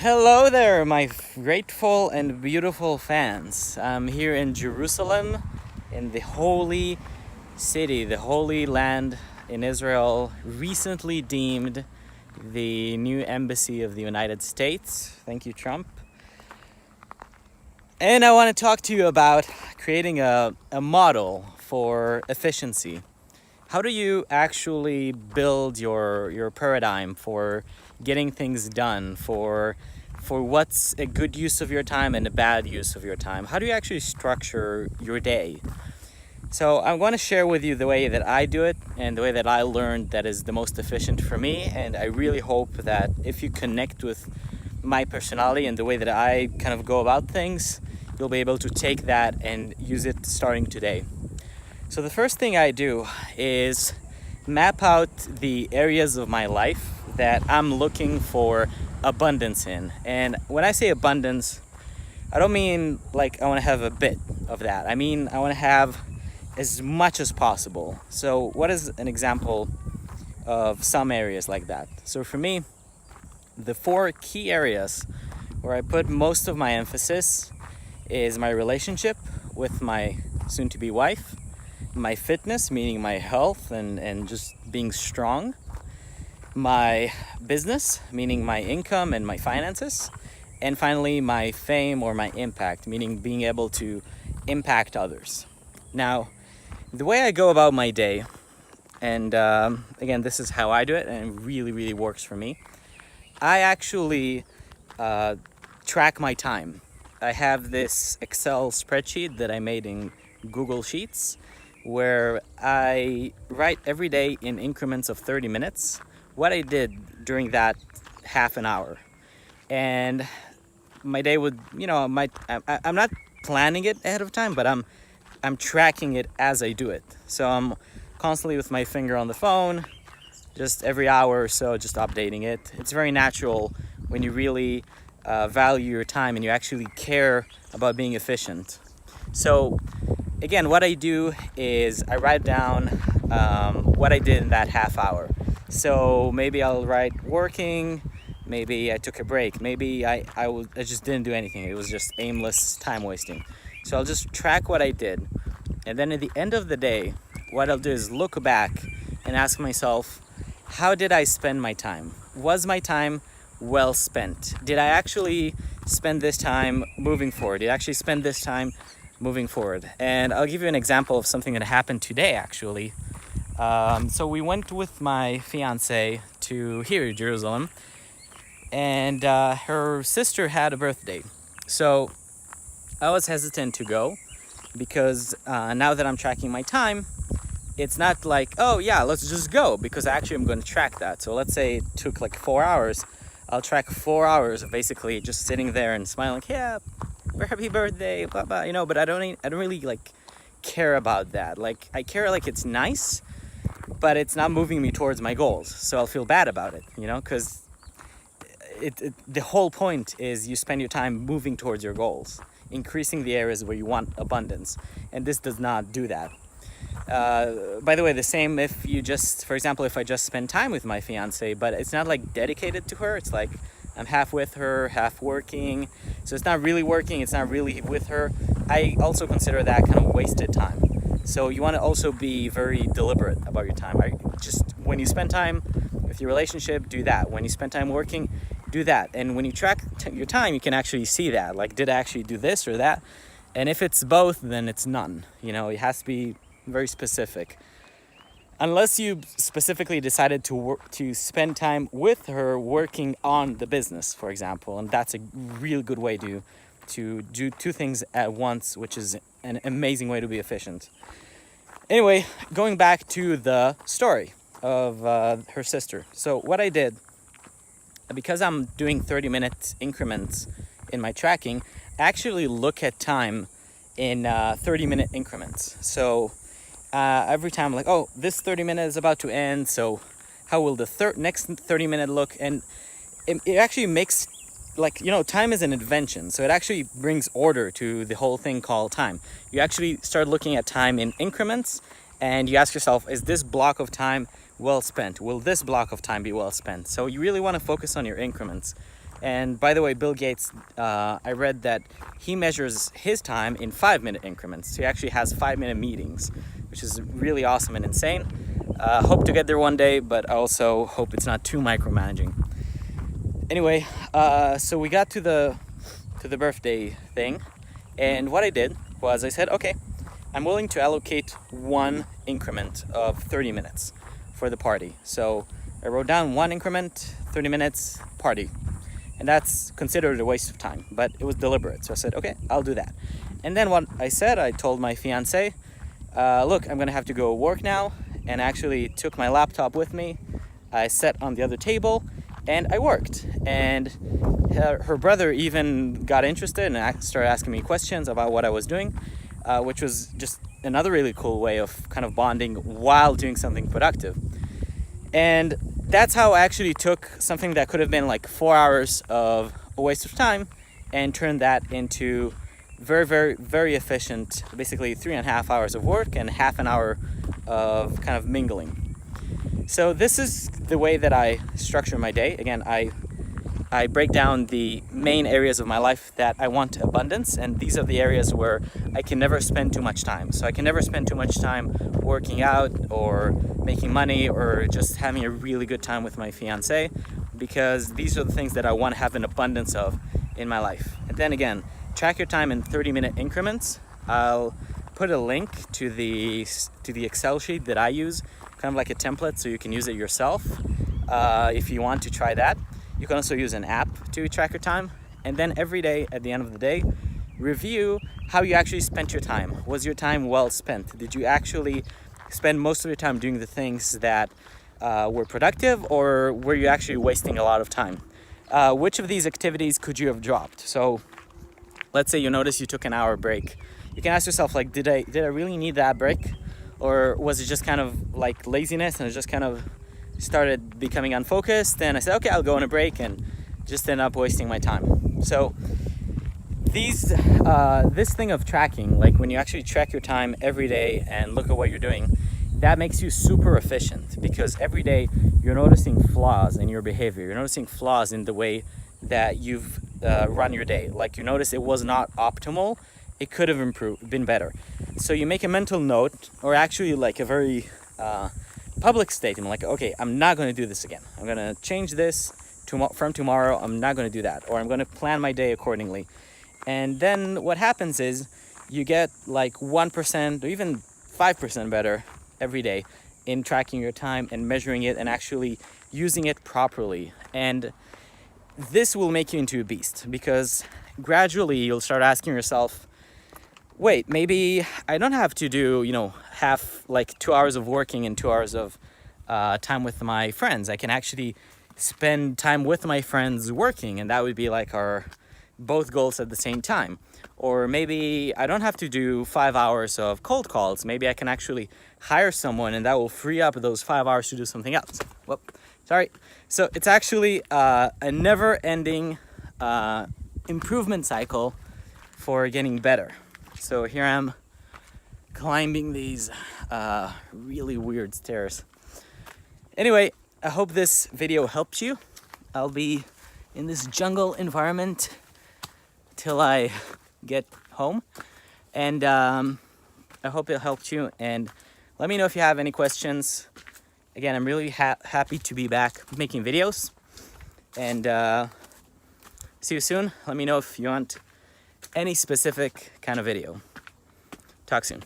Hello there, my grateful and beautiful fans. I'm here in Jerusalem, in the holy city, the holy land in Israel, recently deemed the new embassy of the United States. Thank you, Trump. And I want to talk to you about creating a model for efficiency. How do you actually build your paradigm for getting things done, for what's a good use of your time and a bad use of your time? How do you actually structure your day? So I'm going to share with you the way that I do it and the way that I learned that is the most efficient for me. And I really hope that if you connect with my personality and the way that I kind of go about things, you'll be able to take that and use it starting today. So the first thing I do is map out the areas of my life that I'm looking for abundance in. And when I say abundance, I don't mean like I want to have a bit of that. I mean I want to have as much as possible. So what is an example of some areas like that? So for me, the 4 key areas where I put most of my emphasis is my relationship with my soon-to-be wife, my fitness, meaning my health and just being strong, my business, meaning my income and my finances, and finally my fame or my impact, meaning being able to impact others. Now, the way I go about my day, and again, this is how I do it, and it really, really works for me. I actually track my time. I have this Excel spreadsheet that I made in Google Sheets, where I write every day in increments of 30 minutes what I did during that half an hour. And my day would, I'm not planning it ahead of time, but I'm tracking it as I do it. So I'm constantly with my finger on the phone, just every hour or so, just updating it. It's very natural when you really value your time and you actually care about being efficient. So again, what I do is I write down what I did in that half hour. So maybe I'll write working, maybe I took a break, maybe I just didn't do anything. It was just aimless time wasting. So I'll just track what I did. And then at the end of the day, what I'll do is look back and ask myself, how did I spend my time? Was my time well spent? Did I actually spend this time moving forward? Did I actually spend this time moving forward? And I'll give you an example of something that happened today, actually. So we went with my fiance to here, Jerusalem, and her sister had a birthday. So I was hesitant to go because now that I'm tracking my time, it's not like, oh yeah, let's just go, because actually I'm going to track that. So let's say it took like 4 hours. I'll track 4 hours of basically just sitting there and smiling, like, yeah, happy birthday, blah blah, but I don't really like care about that. Like, I care, like, it's nice, but it's not moving me towards my goals, so I'll feel bad about it, because the whole point is you spend your time moving towards your goals, increasing the areas where you want abundance, and this does not do that. By the way, the same if you just, for example, if I just spend time with my fiance, but it's not like dedicated to her, it's like I'm half with her, half working, so it's not really working, it's not really with her. I also consider that kind of wasted time. So you want to also be very deliberate about your time. When you spend time with your relationship, do that. When you spend time working, do that. And when you track your time, you can actually see that. Like, did I actually do this or that? And if it's both, then it's none. It has to be very specific. Unless you specifically decided to spend time with her working on the business, for example. And that's a real good way to do 2 things at once, which is an amazing way to be efficient. Anyway, going back to the story of her sister. So what I did, because I'm doing 30-minute increments in my tracking, I actually look at time in 30-minute increments. So every time I'm like, oh, this 30 minutes is about to end, so how will the next 30 minute look? And it actually makes, time is an invention, so it actually brings order to the whole thing called time. You actually start looking at time in increments, and you ask yourself, is this block of time well spent? Will this block of time be well spent? So you really want to focus on your increments. And by the way, Bill Gates, I read that he measures his time in 5-minute increments. So he actually has 5-minute meetings, which is really awesome and insane. Hope to get there one day, but I also hope it's not too micromanaging. Anyway, so we got to the birthday thing, and what I did was I said, okay, I'm willing to allocate one increment of 30 minutes for the party. So I wrote down one increment, 30 minutes, party. And that's considered a waste of time, but it was deliberate. So I said, okay, I'll do that. And then what I said, I told my fiance, look, I'm gonna have to go work now, and actually took my laptop with me. I sat on the other table and I worked. And her brother even got interested and started asking me questions about what I was doing, which was just another really cool way of kind of bonding while doing something productive. And that's how I actually took something that could have been like 4 hours of a waste of time and turned that into very, very, very efficient, basically 3.5 hours of work and half an hour of kind of mingling. So this is the way that I structure my day. Again, I break down the main areas of my life that I want abundance, and these are the areas where I can never spend too much time. So I can never spend too much time working out or making money or just having a really good time with my fiance, because these are the things that I want to have an abundance of in my life. And then again, track your time in 30-minute increments. I'll put a link to the Excel sheet that I use, kind of like a template, so you can use it yourself if you want to try that. You can also use an app to track your time. And then every day, at the end of the day, review how you actually spent your time. Was your time well spent? Did you actually spend most of your time doing the things that were productive, or were you actually wasting a lot of time? Which of these activities could you have dropped? So let's say you notice you took an hour break. You can ask yourself, like, did I really need that break? Or was it just kind of like laziness and it just kind of started becoming unfocused? And I said, okay, I'll go on a break, and just end up wasting my time. So this thing of tracking, like when you actually track your time every day and look at what you're doing, that makes you super efficient, because every day you're noticing flaws in your behavior. You're noticing flaws in the way that you've run your day. Like you notice it was not optimal. It could have been better. So you make a mental note, or actually like a very public statement, like, okay, I'm not going to do this again. I'm going to change this from tomorrow. I'm not going to do that, or I'm going to plan my day accordingly. And then what happens is you get like 1% or even 5% better every day in tracking your time and measuring it and actually using it properly. And this will make you into a beast, because gradually you'll start asking yourself, wait, maybe I don't have to do, half, like 2 hours of working and 2 hours of time with my friends. I can actually spend time with my friends working, and that would be like our both goals at the same time. Or maybe I don't have to do 5 hours of cold calls. Maybe I can actually hire someone, and that will free up those 5 hours to do something else. Whoop, sorry. So it's actually a never-ending improvement cycle for getting better. So here I'm climbing these really weird stairs. Anyway, I hope this video helped you. I'll be in this jungle environment till I get home, and I hope it helped you, and let me know if you have any questions. Again, I'm really happy to be back making videos, and see you soon. Let me know if you want any specific kind of video. Talk soon.